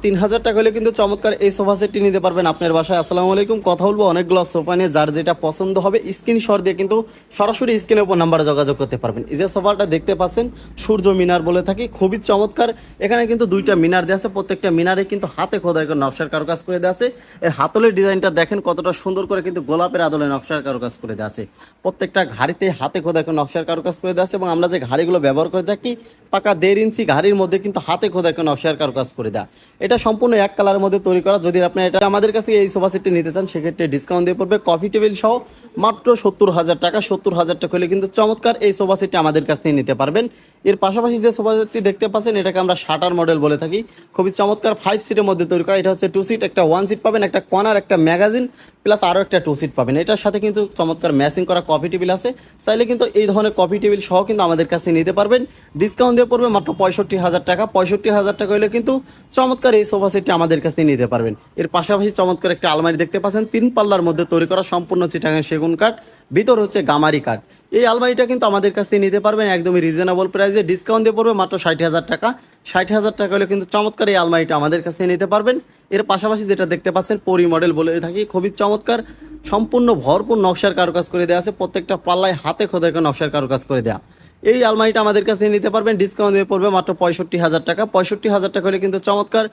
৩,০০০ টাকা হলে কিন্তু চমৎকার এই সোফা সেটটি নিতে পারবেন আপনার বাসায়। আসসালামু আলাইকুম। কথা বলবো অনেকগুলো সোফা নিয়ে, যার যেটা পছন্দ হবে স্ক্রিনশট দিয়ে কিন্তু সরাসরি স্ক্রিনের উপর নাম্বারে যোগাযোগ করতে পারবেন। এই যে সোফাটা দেখতে পাচ্ছেন সূর্য মিনার বলে থাকি, খুবই চমৎকার। এখানে কিন্তু দুইটা মিনার দেওয়া আছে, প্রত্যেকটা মিনারে কিন্তু হাতে খোদাই করে নকশার কারুকাজ করে দেওয়া আছে। এর হাতলের ডিজাইনটা দেখেন কতটা সুন্দর করে কিন্তু গোলাপের আদলে নকশার কারুকাজ করে দেওয়া আছে। প্রত্যেকটা ঘাড়িতে হাতে খোদাই করে নকশার কারুকাজ করে দেওয়া আছে, এবং আমরা যে ঘাড়িগুলো ব্যবহার করে থাকি পাকা 1.5 ইঞ্চি ঘাড়ির মধ্যে কিন্তু হাতে খোদাই করে নকশার কারুকাজ করে দেওয়া। এটা সম্পূর্ণ এক কালারের মধ্যে তৈরি করা। যদি আপনি এটা আমাদের কাছ থেকে এই সোফা সেটটি নিতে চান সেক্ষেত্রে ডিসকাউন্ট দিয়ে পড়বে কফি টেবিল সহ মাত্র 70,000 টাকা। 70,000 টাকা হলে কিন্তু চমৎকার এই সোফা সেটটি আমাদের কাছ থেকে নিতে পারবেন। এর পাশাপাশি যে সোফা সেটটি দেখতে পাচ্ছেন এটাকে আমরা শাটার মডেল বলে থাকি, খুবই চমৎকার 5 সিটের মধ্যে তৈরি করা। এটা হচ্ছে 2 সিট, একটা 1 সিট পাবেন, একটা কর্নার, একটা ম্যাগাজিন প্লাস আরও একটা 2 সিট পাবেন। এটার সাথে কিন্তু চমৎকার ম্যাচিং করা কফি টেবিল আছে। চাইলে কিন্তু এই ধরনের কফি টেবিল সহ কিন্তু আমাদের কাছ থেকে নিতে পারবেন। ডিসকাউন্ট দিয়ে পড়বে মাত্র 65,000 টাকা। 65,000 টাকা হলে কিন্তু চমৎকার এই সোফা সেটটি আমাদের কাছ থেকে নিতে পারবেন। এর পাশাপাশি চমৎকার একটা আলমারি দেখতে পাচ্ছেন 3 পাল্লার মধ্যে তৈরি করা, সম্পূর্ণ চিটাগাং সেগুন কাঠ, ভিতর হচ্ছে গামারি কাঠ। এই আলমারিটা কিন্তু আমাদের কাছ থেকে নিতে পারবেন একদমই রিজনেবল প্রাইসে। ডিসকাউন্ট দিয়ে পড়বে মাত্র 60,000 টাকা। 60,000 টাকা হলে কিন্তু চমৎকার এই আলমারিটা আমাদের কাছ থেকে নিতে পারবেন। এর পাশাপাশি যেটা দেখতে পাচ্ছেন পরি মডেল বলে থাকি, খুবই চমৎকার, সম্পূর্ণ ভরপুর নকশার কারুকাজ করে দেওয়া আছে। প্রত্যেকটা পাল্লায় হাতে খোদাই করে নকশার কারুকাজ করে দেওয়া। এই আলমারিটা আমাদের কাছে নিতে পারবেন। ডিসকাউন্ট দিয়ে পড়বে মাত্র 65,000 টাকা। 65,000 টাকা হলে কিন্তু চমৎকার